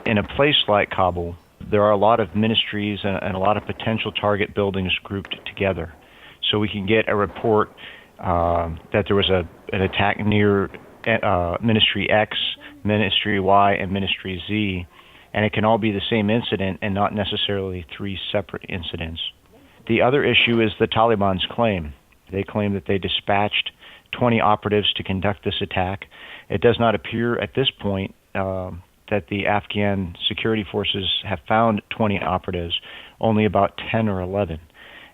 In a place like Kabul, there are a lot of ministries and a lot of potential target buildings grouped together. So we can get a report that there was an attack near Ministry X, Ministry Y, and Ministry Z, and it can all be the same incident and not necessarily three separate incidents. The other issue is the Taliban's claim. They claim that they dispatched 20 operatives to conduct this attack. It does not appear at this point that the Afghan security forces have found 20 operatives, only about 10 or 11.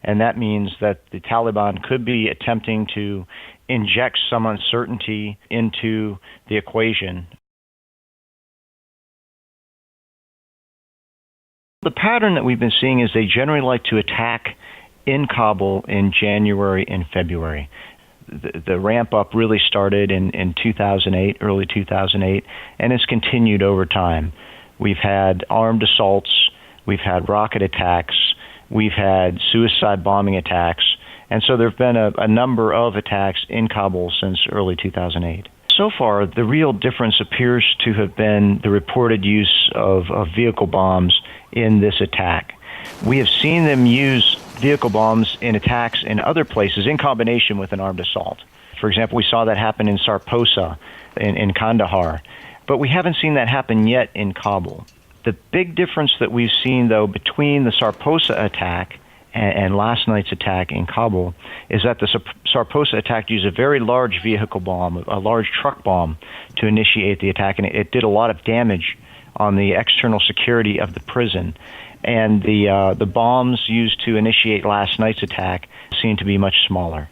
And that means that the Taliban could be attempting to inject some uncertainty into the equation. The pattern that we've been seeing is they generally like to attack in Kabul in January and February. The ramp up really started in 2008, early 2008, and it's continued over time. We've had armed assaults, we've had rocket attacks, we've had suicide bombing attacks, and so there have been a number of attacks in Kabul since early 2008. So far, the real difference appears to have been the reported use of vehicle bombs in this attack. We have seen them use vehicle bombs in attacks in other places in combination with an armed assault. For example, we saw that happen in Sarposa, in Kandahar, but we haven't seen that happen yet in Kabul. The big difference that we've seen, though, between the Sarposa attack and last night's attack in Kabul is that the Sarposa attack used a very large vehicle bomb, a large truck bomb, to initiate the attack, and it did a lot of damage on the external security of the prison. And the bombs used to initiate last night's attack seem to be much smaller.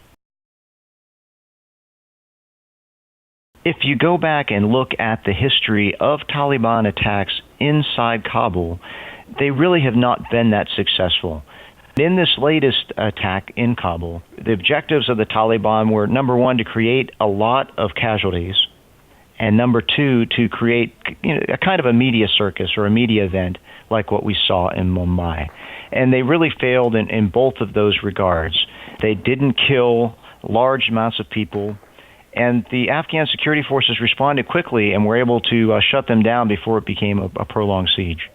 If you go back and look at the history of Taliban attacks inside Kabul, they really have not been that successful. In this latest attack in Kabul, the objectives of the Taliban were, number one, to create a lot of casualties, and number two, to create a kind of a media circus or a media event like what we saw in Mumbai. And they really failed in both of those regards. They didn't kill large amounts of people, and the Afghan security forces responded quickly and were able to shut them down before it became a prolonged siege.